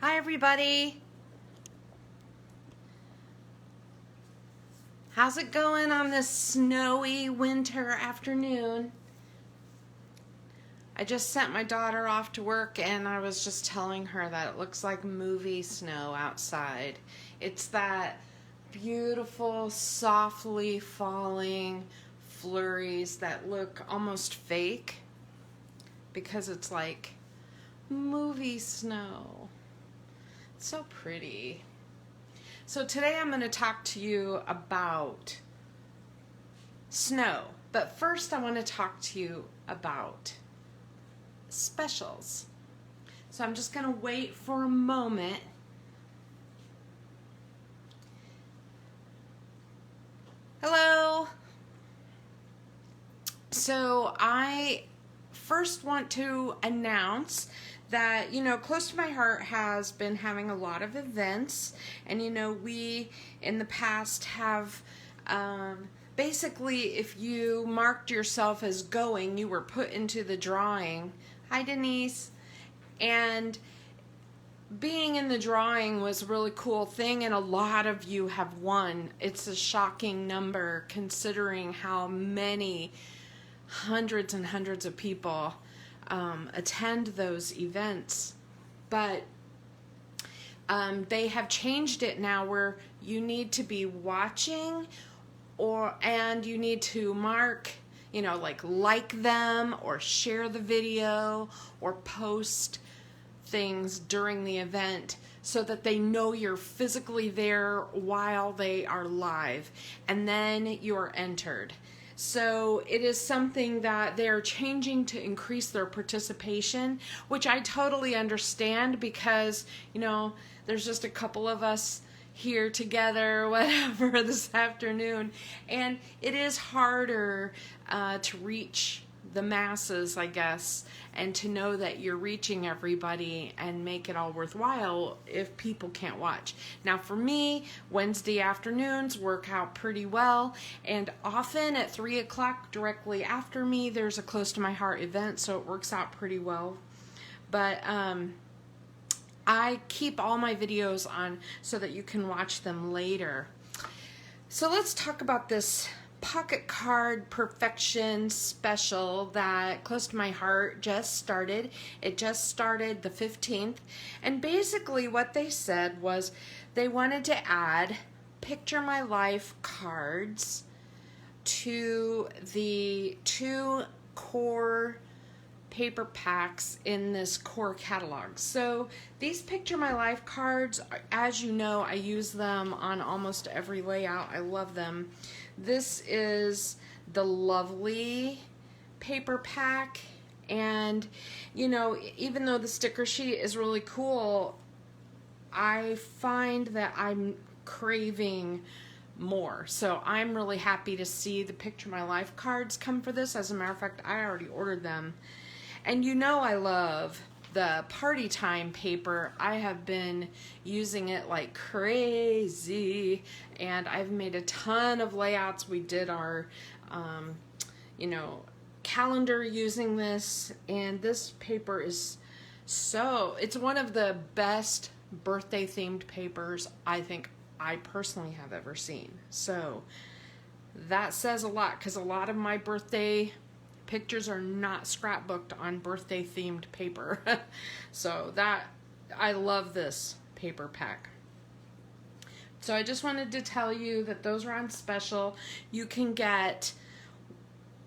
Hi everybody. How's it going on this snowy winter afternoon? I just sent my daughter off to work and I was just telling her that it looks like movie snow outside. It's that beautiful, softly falling flurries that look almost fake because it's like movie snow. It's so pretty. So today I'm going to talk to you about snow. But first I want to talk to you about specials. So I'm just going to wait for a moment. Hello. So I first want to announce that, Close to My Heart has been having a lot of events, and we in the past have basically, if you marked yourself as going, you were put into the drawing. Hi Denise. And being in the drawing was a really cool thing, and a lot of you have won. It's a shocking number considering how many hundreds and hundreds of people attend those events. But they have changed it now where you need to be watching and you need to mark, like them or share the video or post things during the event so that they know you're physically there while they are live, and then you're entered. So it is something that they're changing to increase their participation, which I totally understand because, there's just a couple of us here together, whatever, this afternoon. And it is harder to reach the masses, I guess, and to know that you're reaching everybody and make it all worthwhile if people can't watch. Now for me, Wednesday afternoons work out pretty well, and often at 3 o'clock directly after me there's a Close to My Heart event, so it works out pretty well. But I keep all my videos on so that you can watch them later. So let's talk about this pocket card perfection special that Close to My Heart just started. It just started the 15th, and basically what they said was they wanted to add Picture My Life cards to the 2 core paper packs in this core catalog. So these Picture My Life cards, as you know, I use them on almost every layout. I love them. This is the lovely paper pack, and even though the sticker sheet is really cool, I find that I'm craving more. So I'm really happy to see the Picture My Life cards come for this. As a matter of fact, I already ordered them. And I love the Party Time paper. I have been using it like crazy, and I've made a ton of layouts. We did our calendar using this, and this paper is it's one of the best birthday themed papers I think I personally have ever seen. So that says a lot, because a lot of my birthday pictures are not scrapbooked on birthday themed paper. So I love this paper pack. So I just wanted to tell you that those are on special. You can get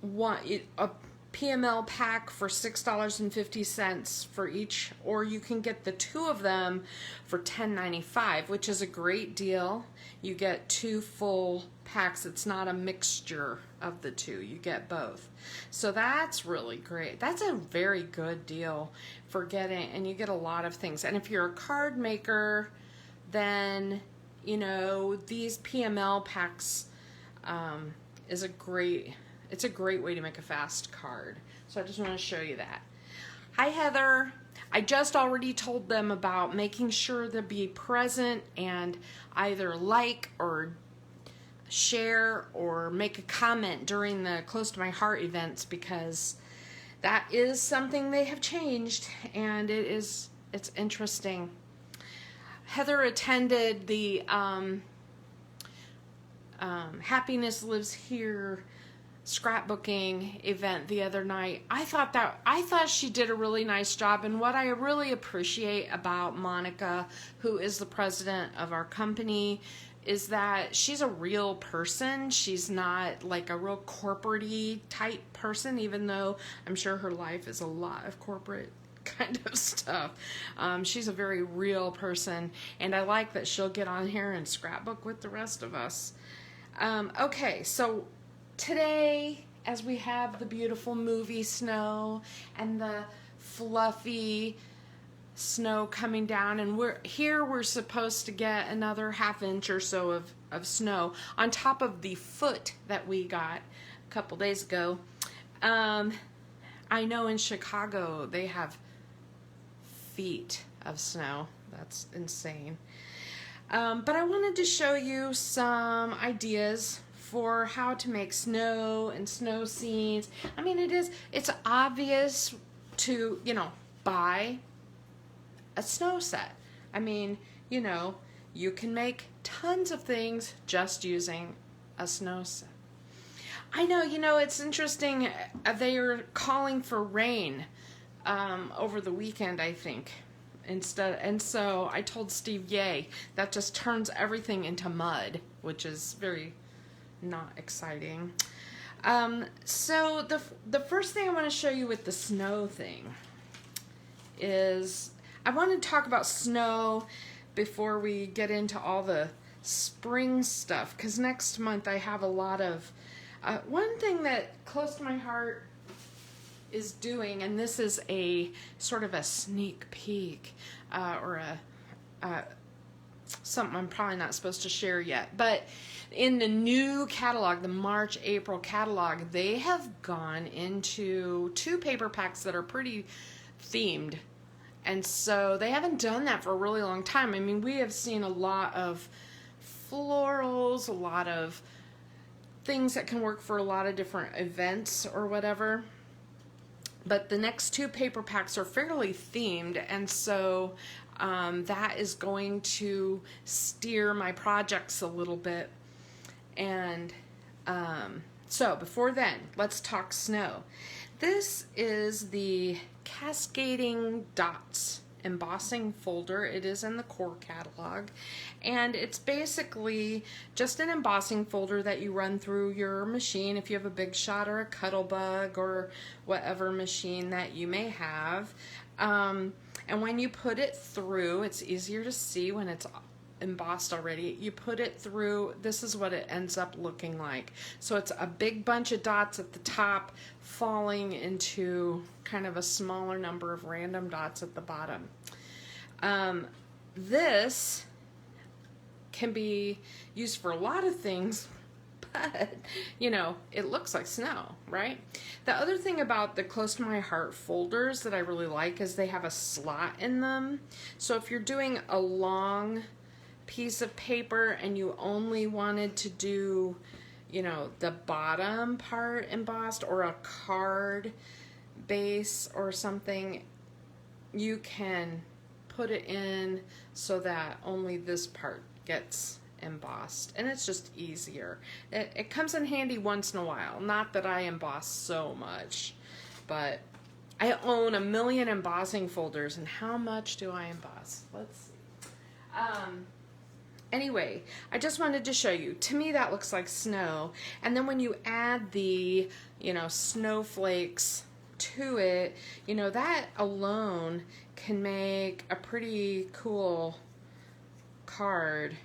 a PML pack for $6.50 for each, or you can get the 2 of them for $10.95, which is a great deal. You get 2 full packs. It's not a mixture of the 2. You get both. So that's really great. That's a very good deal for getting, and you get a lot of things. And if you're a card maker, then these PML packs is a great way to make a fast card. So I just want to show you that. Hi Heather. I just already told them about making sure to be present and either like or share or make a comment during the Close to My Heart events, because that is something they have changed, and it's interesting. Heather attended the Happiness Lives Here scrapbooking event the other night. I thought she did a really nice job, and what I really appreciate about Monica, who is the president of our company, is that she's a real person. She's not like a real corporate-y type person, even though I'm sure her life is a lot of corporate kind of stuff. She's a very real person, and I like that she'll get on here and scrapbook with the rest of us. Okay, so today, as we have the beautiful movie snow and the fluffy snow coming down, and we're supposed to get another ½ inch or so of snow on top of the foot that we got a couple days ago. I know in Chicago they have feet of snow. That's insane. But I wanted to show you some ideas for how to make snow and snow scenes. I mean, it's obvious to, buy a snow set. I mean, you can make tons of things just using a snow set. I know, it's interesting. They are calling for rain over the weekend, I think. And so I told Steve, yay, that just turns everything into mud, which is very not exciting. So the first thing I want to show you with the snow thing is, I want to talk about snow before we get into all the spring stuff, because next month I have a lot of, one thing that close to my heart is doing, and this is a sort of a sneak peek, or something I'm probably not supposed to share yet, but in the new catalog, the March-April catalog, they have gone into 2 paper packs that are pretty themed, and so they haven't done that for a really long time. I mean, we have seen a lot of florals, a lot of things that can work for a lot of different events or whatever. But the next 2 paper packs are fairly themed, and so that is going to steer my projects a little bit. And so before then, let's talk snow. This is the Cascading Dots embossing folder. It is in the core catalog, and it's basically just an embossing folder that you run through your machine if you have a Big Shot or a Cuttlebug or whatever machine that you may have. And when you put it through, it's easier to see when it's embossed already. You put it through, this is what it ends up looking like. So it's a big bunch of dots at the top falling into kind of a smaller number of random dots at the bottom. This can be used for a lot of things, but it looks like snow, right? The other thing about the Close to My Heart folders that I really like is they have a slot in them. So if you're doing a long piece of paper and you only wanted to do, the bottom part embossed, or a card base or something, you can put it in so that only this part gets embossed, and it's just easier. It comes in handy once in a while. Not that I emboss so much, but I own 1 million embossing folders, and how much do I emboss? Let's see. Anyway, I just wanted to show you. To me, that looks like snow, and then when you add the, snowflakes to it, that alone can make a pretty cool card.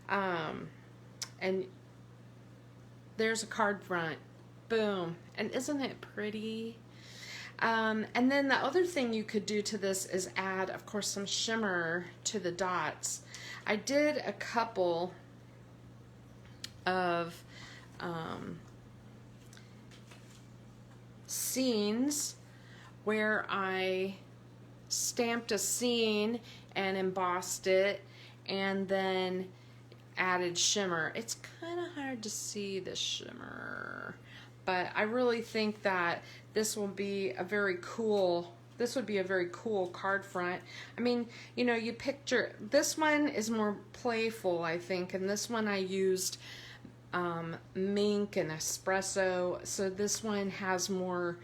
And there's a card front. Boom. And isn't it pretty? And then the other thing you could do to this is add, of course, some shimmer to the dots. I did a couple of scenes where I stamped a scene and embossed it and then added shimmer. It's kind of hard to see the shimmer, but I really think that this will be a very cool this would be a very cool card front. I mean, you know, you picture, this one is more playful, I think, and this one I used mink and espresso, so this one has more,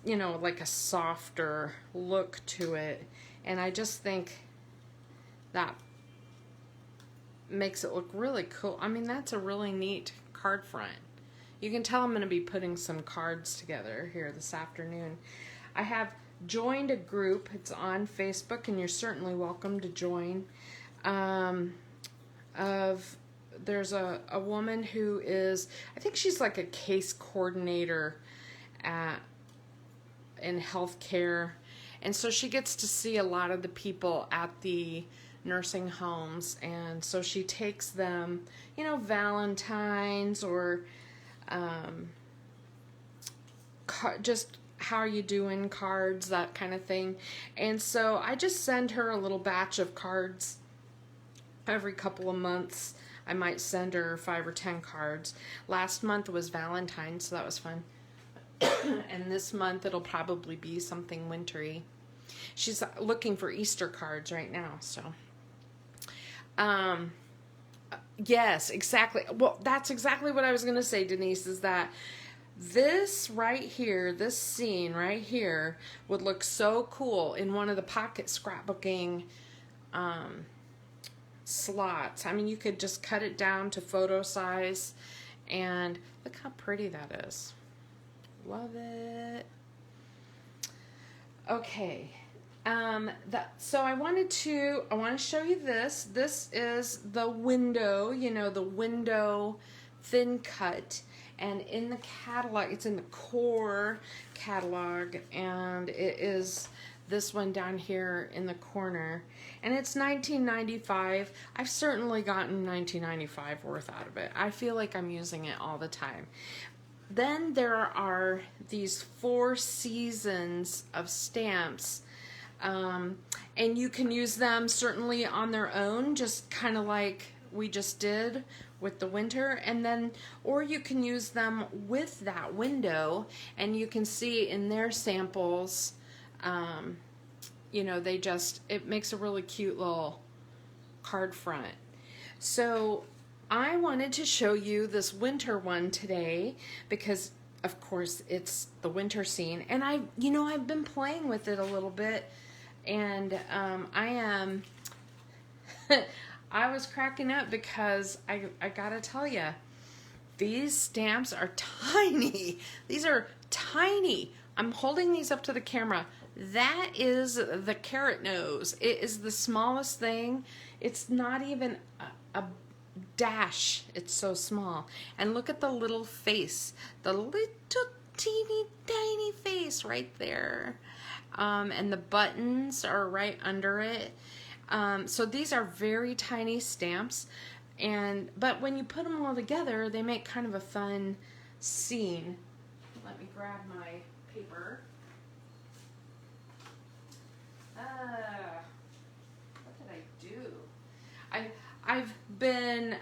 you know, like a softer look to it, and I just think that makes it look really cool. I mean, that's a really neat card front. You can tell I'm going to be putting some cards together here this afternoon. I have joined a group. It's on Facebook, and you're certainly welcome to join. There's a woman who is, I think she's like a case coordinator in healthcare, and so she gets to see a lot of the people at the nursing homes, and so she takes them, you know, Valentine's or just how are you doing cards, that kind of thing. And so I just send her a little batch of cards every couple of months. I might send her 5 or 10 cards. Last month was Valentine's, so that was fun. And this month it'll probably be something wintry. She's looking for Easter cards right now, so yes, exactly. Well, that's exactly what I was going to say, Denise, is that this right here, this scene right here would look so cool in one of the pocket scrapbooking slots. I mean, you could just cut it down to photo size, and look how pretty that is. Love it. Okay. So I want to show you this. This is the window, you know, the window thin cut, and in the catalog, it's in the core catalog, and it is this one down here in the corner, and it's $19.95. I've certainly gotten $19.95 worth out of it. I feel like I'm using it all the time. Then there are these 4 seasons of stamps, and you can use them certainly on their own, just kind of like we just did with the winter, and then, or you can use them with that window, and you can see in their samples, you know, it makes a really cute little card front. So I wanted to show you this winter one today because, of course, it's the winter scene, and I've been playing with it a little bit, and I was cracking up because I gotta tell you, these stamps are tiny. These are tiny. I'm holding these up to the camera. That is the carrot nose. It is the smallest thing. It's not even a dash. It's so small. And look at the little face. The little teeny tiny face right there. And the buttons are right under it. So these are very tiny stamps, but when you put them all together, they make kind of a fun scene. Let me grab my paper. What did I do? I've been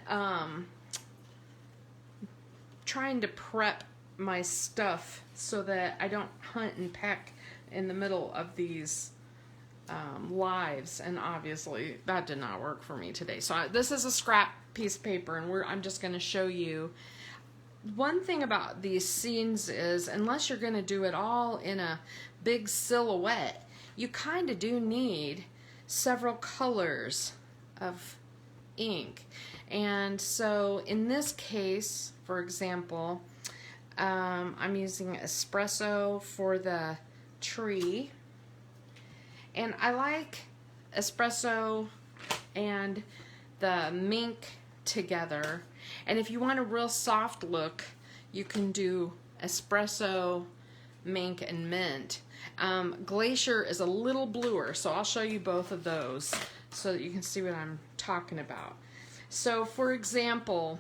trying to prep my stuff so that I don't hunt and peck in the middle of these lives, and obviously that did not work for me today. So this is a scrap piece of paper, and I'm just going to show you. One thing about these scenes is, unless you're going to do it all in a big silhouette, you kind of do need several colors of ink. And so in this case, for example, I'm using espresso for the tree. And I like espresso and the mink together. And if you want a real soft look, you can do espresso, mink, and mint. Glacier is a little bluer, so I'll show you both of those so that you can see what I'm talking about. So for example,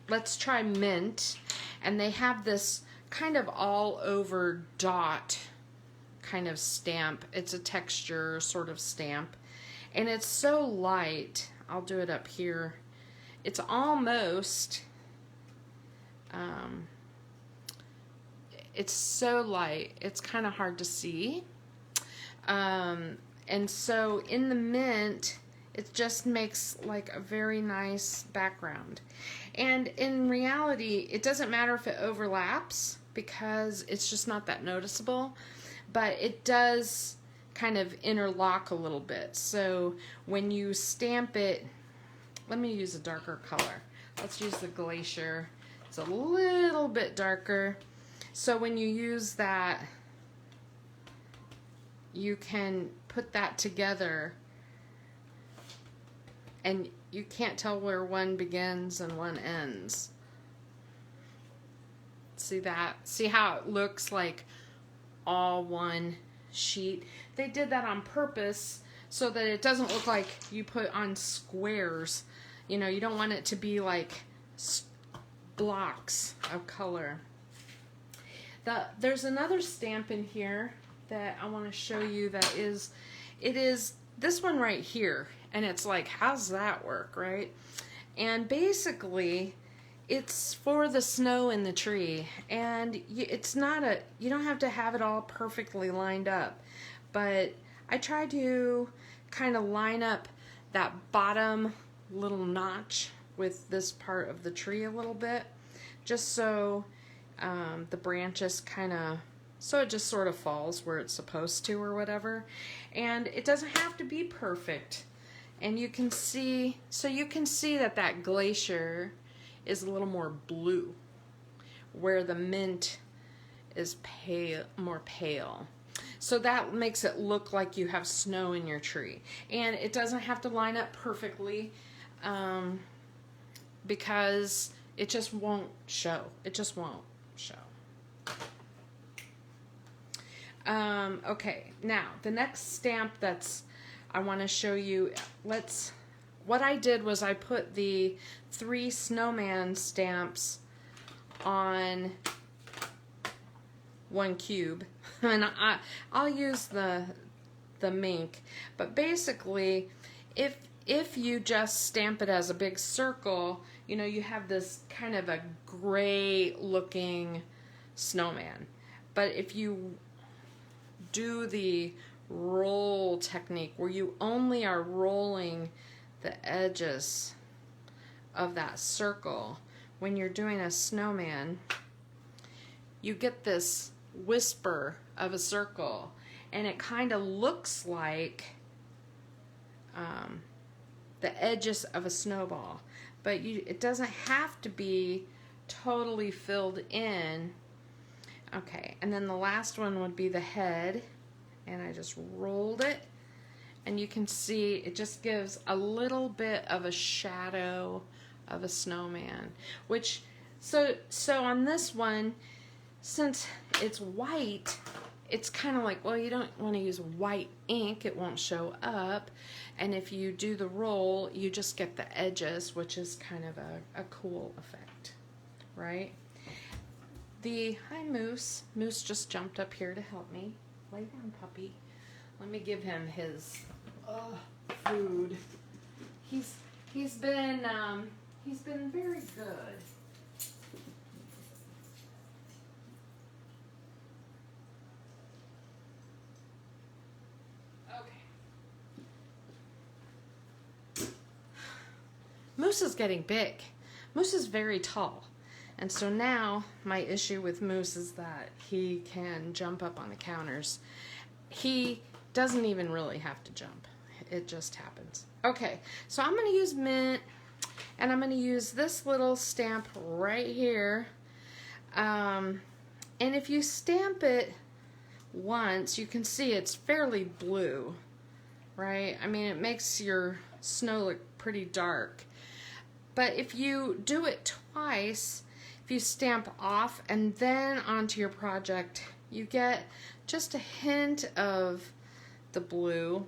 let's try mint, and they have this kind of all over dot kind of stamp. It's a texture sort of stamp, and it's so light. I'll do it up here. It's almost it's so light it's kind of hard to see, And so in the mint, it just makes like a very nice background. And in reality, it doesn't matter if it overlaps because it's just not that noticeable, but it does kind of interlock a little bit. So when you stamp it, let me use a darker color. Let's use the Glacier. It's a little bit darker. So when you use that, you can put that together and you can't tell where one begins and one ends. See that? See how it looks like all one sheet? They did that on purpose so that it doesn't look like you put on squares. You know, you don't want it to be like blocks of color. There's another stamp in here that I want to show you that is, it is this one right here. And it's like, how's that work, right? And basically, it's for the snow in the tree. And it's not a, you don't have to have it all perfectly lined up. But I try to kind of line up that bottom little notch with this part of the tree a little bit. Just so the branches kind of, so it just sort of falls where it's supposed to or whatever. And it doesn't have to be perfect. And you can see, so you can see that that Glacier is a little more blue, where the mint is pale, more pale. So that makes it look like you have snow in your tree. And it doesn't have to line up perfectly because it just won't show. It just won't show. Okay, now the next stamp that's I want to show you, what I did was I put the 3 snowman stamps on one cube, and I'll use the mink, but basically if you just stamp it as a big circle, you know, you have this kind of a gray looking snowman. But if you do the roll technique where you only are rolling the edges of that circle, when you're doing a snowman, you get this whisper of a circle, and it kind of looks like the edges of a snowball, but it doesn't have to be totally filled in. Okay, and then the last one would be the head, and I just rolled it, and you can see it just gives a little bit of a shadow of a snowman, which so on this one, since it's white, it's kind of like, well, you don't want to use white ink, it won't show up, and if you do the roll, you just get the edges, which is kind of a cool effect, right? Hi, Moose. Moose just jumped up here to help me. Lay down, puppy. Let me give him his food. He's been very good. Okay. Moose is getting big. Moose is very tall. And so now my issue with Moose is that he can jump up on the counters. He doesn't even really have to jump. It just happens. Okay, so I'm going to use mint, and I'm going to use this little stamp right here. And if you stamp it once, you can see it's fairly blue, right? I mean, it makes your snow look pretty dark. But if you do it twice, if you stamp off and then onto your project, you get just a hint of the blue.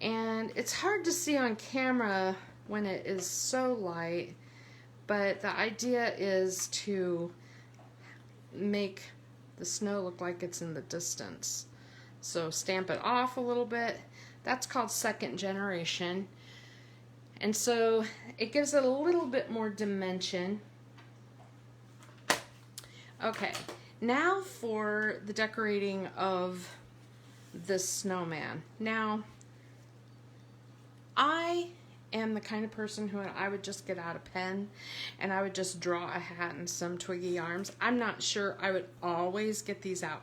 And it's hard to see on camera when it is so light, but the idea is to make the snow look like it's in the distance. So stamp it off a little bit. That's called second generation. And so it gives it a little bit more dimension. Okay, now for the decorating of this snowman. Now, I am the kind of person who I would just get out a pen and I would just draw a hat and some twiggy arms. I'm not sure I would always get these out,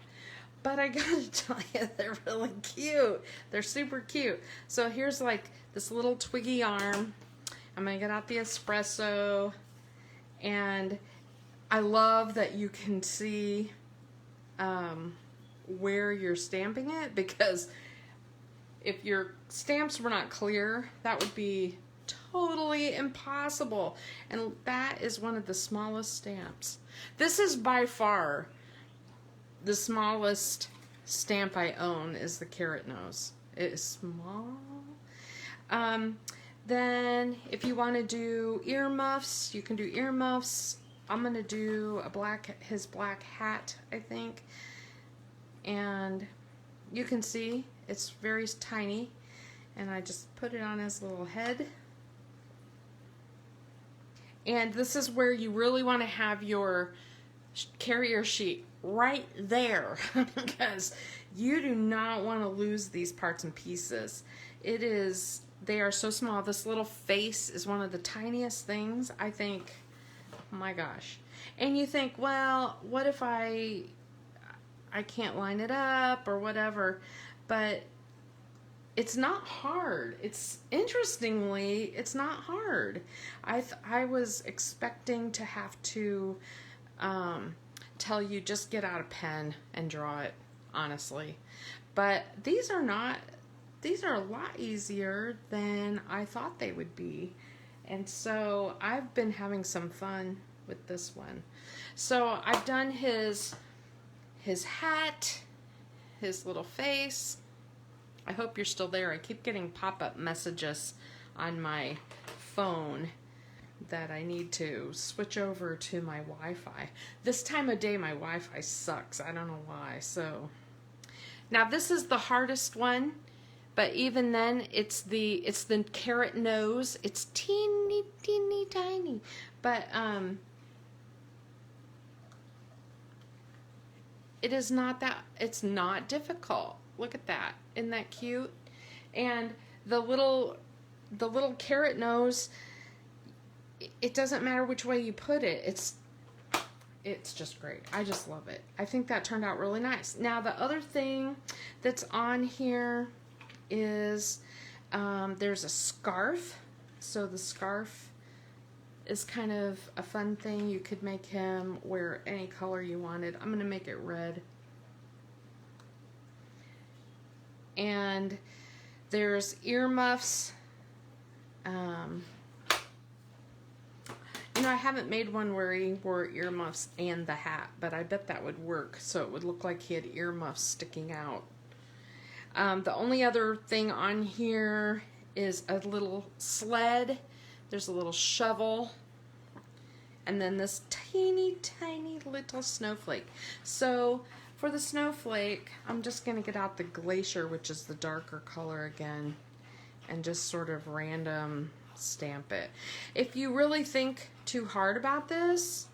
but I gotta tell you, they're really cute. They're super cute. So here's like this little twiggy arm. I'm gonna get out the espresso, and I love that you can see where you're stamping it, because if your stamps were not clear, that would be totally impossible. And that is one of the smallest stamps. This is by far the smallest stamp I own, is the carrot nose. It is small. Then if you want to do earmuffs, you can do earmuffs. I'm going to do his black hat, I think. And you can see it's very tiny, and I just put it on his little head. And this is where you really want to have your carrier sheet right there, because you do not want to lose these parts and pieces. They are so small. This little face is one of the tiniest things, I think. Oh my gosh. And you think, well, what if I can't line it up or whatever? But it's not hard. Interestingly, it's not hard. I was expecting to have to tell you just get out a pen and draw it, honestly. But these are a lot easier than I thought they would be. And so I've been having some fun with this one. So I've done his hat, his little face. I hope you're still there. I keep getting pop-up messages on my phone that I need to switch over to my Wi-Fi. This time of day my Wi-Fi sucks. I don't know why. So now this is the hardest one, but even then it's the carrot nose. It's teeny tiny, but it's not difficult. Look at that. Isn't that cute? And the little carrot nose, it doesn't matter which way you put it. It's just great. I just love it. I think that turned out really nice. Now the other thing that's on here is there's a scarf. So the scarf is kind of a fun thing. You could make him wear any color you wanted. I'm going to make it red. And there's earmuffs. I haven't made one where he wore earmuffs and the hat, but I bet that would work, so it would look like he had earmuffs sticking out. The only other thing on here is a little sled. There's a little shovel. And then this teeny little snowflake. So for the snowflake, I'm just going to get out the glacier, which is the darker color again, and just sort of random stamp it. If you really think too hard about this,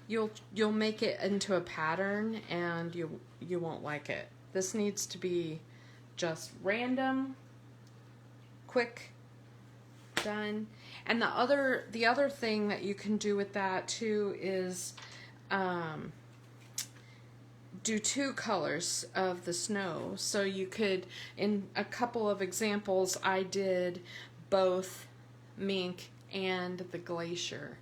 you'll make it into a pattern and you won't like it. This needs to be just random, quick, done. And the other thing that you can do with that too is do two colors of the snow. So you could, in a couple of examples, I did both mink and the glacier,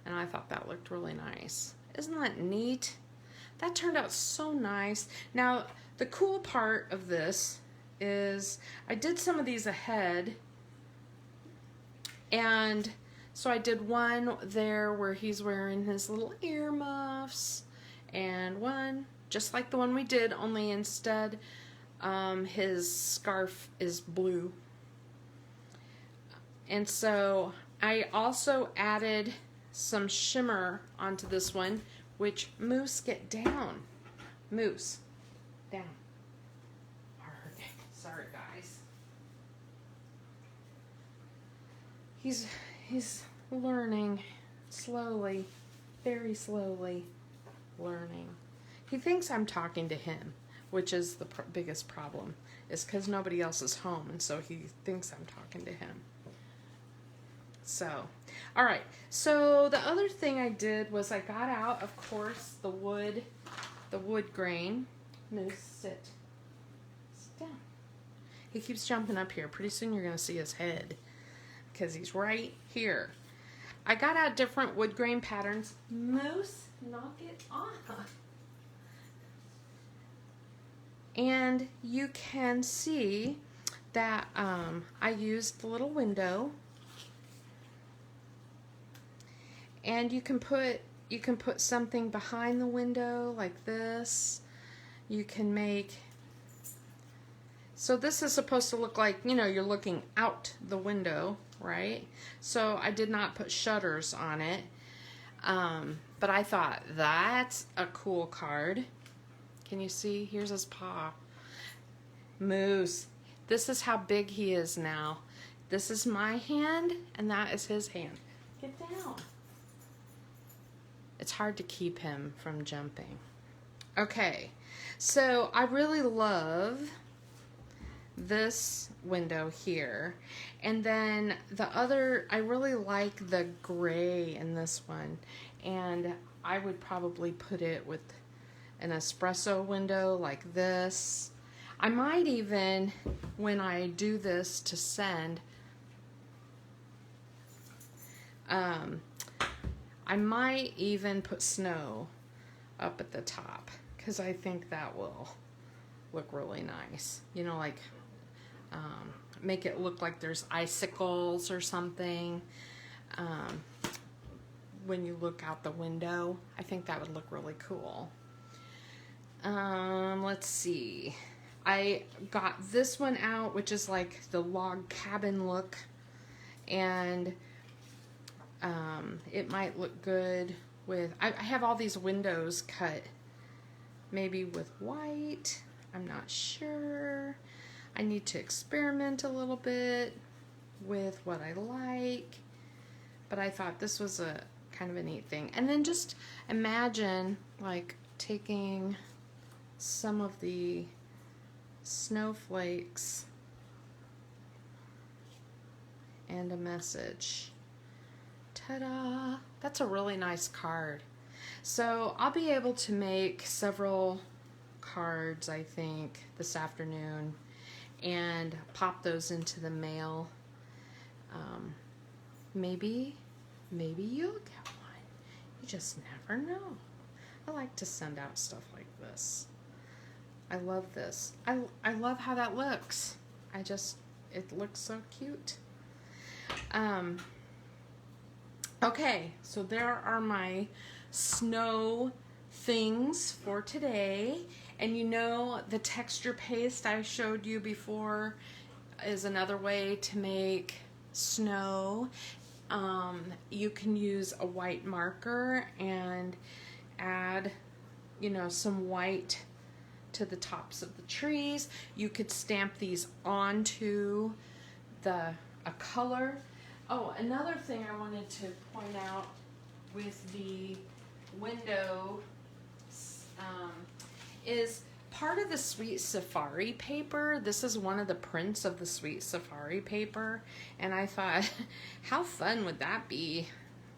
and I thought that looked really nice. Isn't that neat? That turned out so nice. Now the cool part of this is I did some of these ahead, and so I did one there where he's wearing his little earmuffs, and one just like the one we did, only instead his scarf is blue. And so I also added some shimmer onto this one, which Moose, get down. Moose, down. Sorry guys. He's learning slowly, very slowly learning. He thinks I'm talking to him, which is the biggest problem, is because nobody else is home, and so he thinks I'm talking to him. So, all right. So the other thing I did was I got out, of course, the wood grain. Moose, sit down. He keeps jumping up here. Pretty soon you're going to see his head because he's right here. I got out different wood grain patterns. Moose, knock it off. And you can see that I used the little window. And you can put something behind the window like this. You can make, so this is supposed to look like, you know, you're looking out the window, right? So I did not put shutters on it. But I thought that's a cool card. Can you see? Here's his paw. Moose. This is how big he is now. This is my hand and that is his hand. Get down. It's hard to keep him from jumping. Okay, so I really love this window here. And then the other, I really like the gray in this one. And I would probably put it with an espresso window like this. I might even, when I do this to send, I might even put snow up at the top because I think that will look really nice. You know, like make it look like there's icicles or something when you look out the window. I think that would look really cool. Let's see. I got this one out, which is like the log cabin look, and it might look good with, I have all these windows cut maybe with white. I'm not sure. I need to experiment a little bit with what I like, but I thought this was a kind of a neat thing. And then just imagine like taking some of the snowflakes and a message. Ta-da! That's a really nice card. So I'll be able to make several cards, I think, this afternoon and pop those into the mail. Maybe you'll get one. You just never know. I like to send out stuff like this. I love this. I love how that looks. It looks so cute. Okay, so there are my snow things for today. And you know, the texture paste I showed you before is another way to make snow. You can use a white marker and add, you know, some white to the tops of the trees. You could stamp these onto a color. Oh, another thing I wanted to point out with the window is part of the Sweet Safari paper. This is one of the prints of the Sweet Safari paper, and I thought, how fun would that be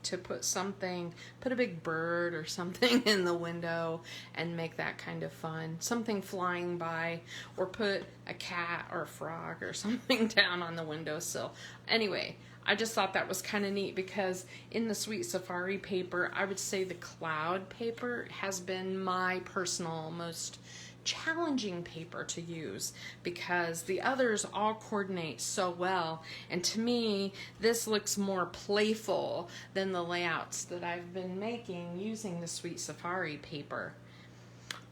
to put a big bird or something in the window and make that kind of fun. Something flying by, or put a cat or a frog or something down on the windowsill. Anyway, I just thought that was kind of neat because in the Sweet Safari paper, I would say the cloud paper has been my personal most challenging paper to use because the others all coordinate so well, and to me this looks more playful than the layouts that I've been making using the Sweet Safari paper.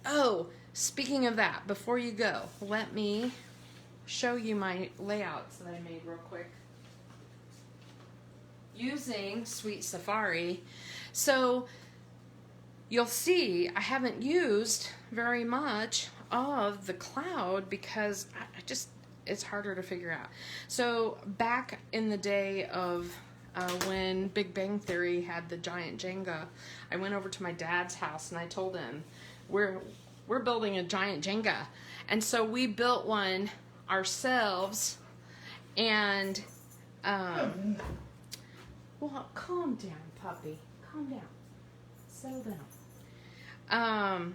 Oh, speaking of that, before you go, let me show you my layouts that I made real quick using Sweet Safari. So you'll see I haven't used very much of the cloud because it's harder to figure out. So back in the day of when Big Bang Theory had the giant Jenga, I went over to my dad's house and I told him, we're building a giant Jenga. And so we built one ourselves, and well, calm down, puppy. Calm down. Settle down.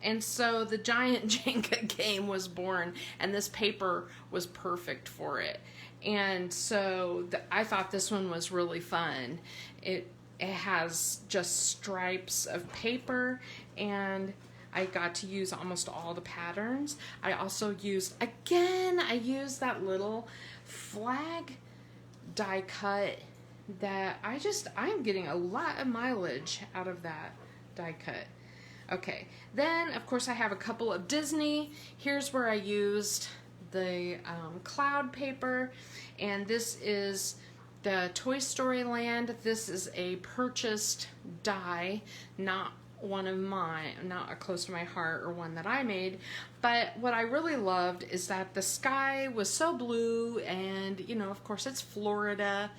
And so the giant Jenga game was born, and this paper was perfect for it. And so I thought this one was really fun. It has just stripes of paper, and I got to use almost all the patterns. I also used, again, I used that little flag die cut that I'm getting a lot of mileage out of that die cut. Okay, then of course I have a couple of Disney. Here's where I used the cloud paper, and this is the Toy Story Land. This is a purchased die, not one of mine, not a close to my heart or one that I made. But what I really loved is that the sky was so blue, and you know, of course it's Florida,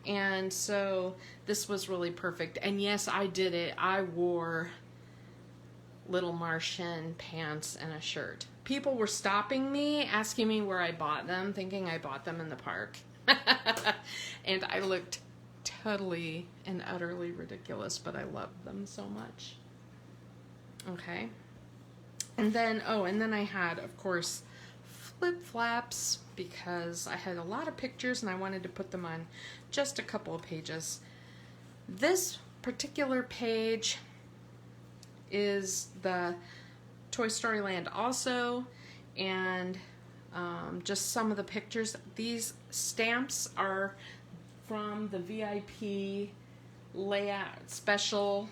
and so this was really perfect. And yes, I did it. I wore Little Martian pants and a shirt. People were stopping me, asking me where I bought them, thinking I bought them in the park. And I looked totally and utterly ridiculous, but I loved them so much. Okay. And then, and then I had, of course, flip-flaps, because I had a lot of pictures and I wanted to put them on just a couple of pages. This particular page is the Toy Story Land also, and just some of the pictures. These stamps are from the VIP layout special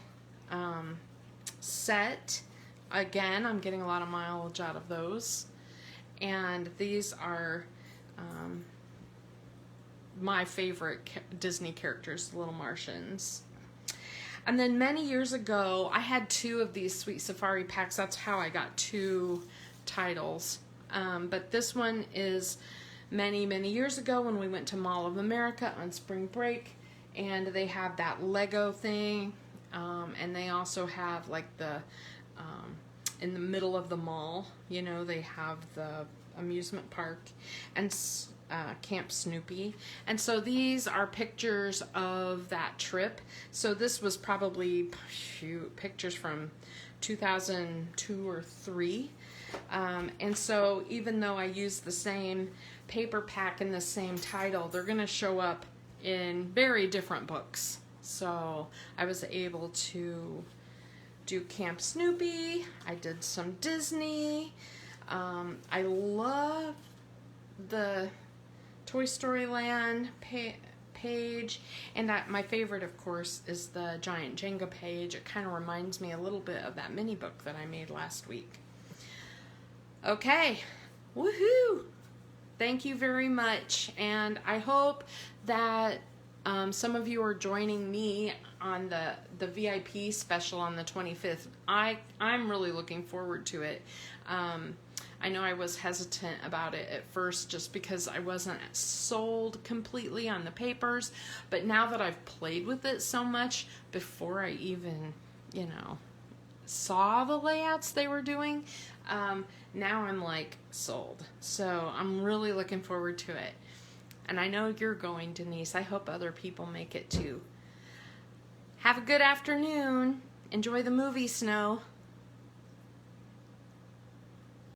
set. Again, I'm getting a lot of mileage out of those, and these are my favorite Disney characters, the Little Martians. And then many years ago, I had 2 of these Sweet Safari packs. That's how I got 2 titles. But this one is many, many years ago when we went to Mall of America on spring break, and they have that Lego thing, and they also have like the, in the middle of the mall, you know, they have the amusement park and Camp Snoopy. And so these are pictures of that trip. So this was probably, pictures from 2002 or 3. And so even though I used the same paper pack and the same title, they're going to show up in very different books. So I was able to do Camp Snoopy. I did some Disney. I love the Toy Story Land page, and my favorite, of course, is the giant Jenga page. It kind of reminds me a little bit of that mini book that I made last week. Okay, woohoo! Thank you very much, and I hope that some of you are joining me on the VIP special on the 25th. I'm really looking forward to it. I know I was hesitant about it at first just because I wasn't sold completely on the papers, but now that I've played with it so much before I even, you know, saw the layouts they were doing, now I'm like sold. So I'm really looking forward to it. And I know you're going, Denise. I hope other people make it too. Have a good afternoon. Enjoy the movie, Snow.